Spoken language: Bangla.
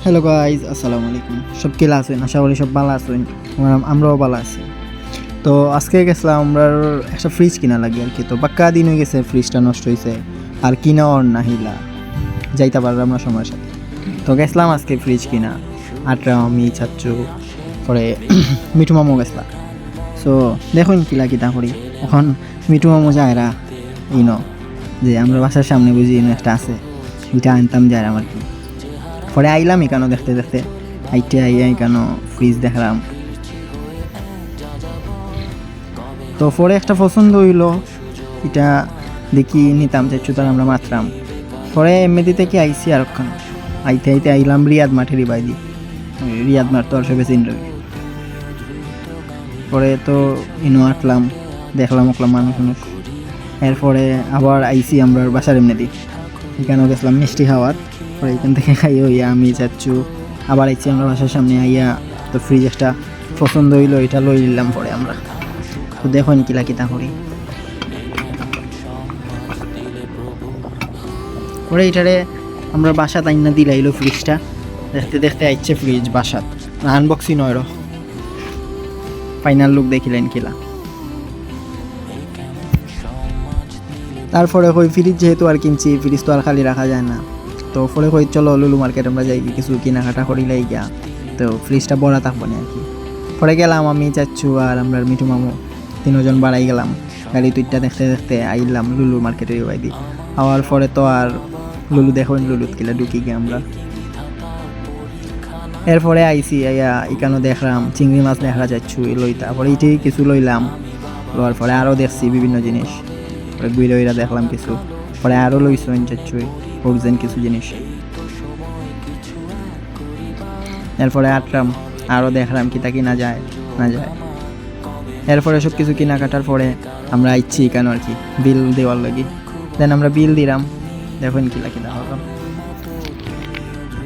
হ্যালো গাইজ, আসসালামু আলাইকুম। সব কেলা আছেন? আশা করি সব ভালো আছেন। আমরাও ভালো আছি। তো আজকে গেছিলাম আমরা একটা ফ্রিজ কিনা লাগে আর কি। তো পাক্কা দিন হয়ে গেছে, ফ্রিজটা নষ্ট হয়েছে আর কিনা অর না হিলা যাইতে পারলাম না সময়ের সাথে। তো গেছিলাম আজকে ফ্রিজ কিনা, আমি চাচ্ছু পরে মিঠু মামু গেছিলাম। সো দেখুন কিলা কিতা করি। এখন মিঠু মামু যায়রা যে আমরা বাসার সামনে বুঝি একটা আছে, এটা আনতাম যায় আমার কি। পরে আইলাম এখানে দেখতে দেখতে আইয়া এখানে ফ্রিজ দেখলাম। তো পরে একটা পছন্দ হইলো, এটা দেখি নিতাম চাইছু, তার আমরা মাত্রাম। পরে এমনি থেকে আইসি আর আইতে আইলাম রিয়াদ মাঠের বাইদি। রিয়াদ মাঠ তো আর সবে চিন রবি। পরে তো আটলাম, দেখলাম মানুষ। এরপরে আবার আইসি আমরা বাসার এমনি দিই, এখানেও গেছিলাম মিষ্টি খাওয়ার। পরে এখান থেকে খাই হইয়া আমি চাচ্ছু আবার আইসি আমরা বাসার সামনে আইয়া। তো ফ্রিজ একটা পছন্দ হইলো, এটা লই নিলাম। পরে আমরা তো দেখুন কিলা কিতা করি। পরে এটারে আমরা বাসাত আইনা দিলাইলো ফ্রিজটা। দেখতে দেখতে আইচ্ছে ফ্রিজ বাসাত, আনবক্সিং হয় ফাইনাল লুক দেখিলেন কিলা। তারপরে কই ফ্রিজ যেহেতু আর কিনছি, ফ্রিজ তো আর খালি রাখা যায় না। তো পরে কই চলো লুলু মার্কেট আমরা যাই, কিছু কেনাকাটা করিলাই গিয়া। তো ফ্রিজটা বড়া থাকবো না আর কি। পরে গেলাম আমি চাচ্ছু আর আমরা মিঠু মামু, তিনজন বাড়াই গেলাম গাড়ি তুইটা দেখতে দেখতে আইলাম লুলু মার্কেটের বাইদি। আওয়ার পরে তো আর লুলু দেখুন লুলুত কিলা ঢুকি গিয়ে আমরা। এরপরে আইসি আইয়া এখানে দেখলাম চিংড়ি মাছ দেখা যাচ্ছু লইতা। পরে এটি কিছু লইলাম, লওয়ার পরে আরও দেখছি বিভিন্ন জিনিস। পরে ঘুরে দেখলাম কিছু, পরে আরও লইছো যাচ্ছু অরিজিন কিছু জিনিস। এরপরে আটলাম, আরও দেখলাম কিতা কি না যায়। এরপরে সব কিছু কেনাকাটার পরে আমরা আইচ্ছি কেন আর কি বিল দেওয়ার লাগি। দেন আমরা বিল দিলাম, দেখুন কিলা কিনা হলাম।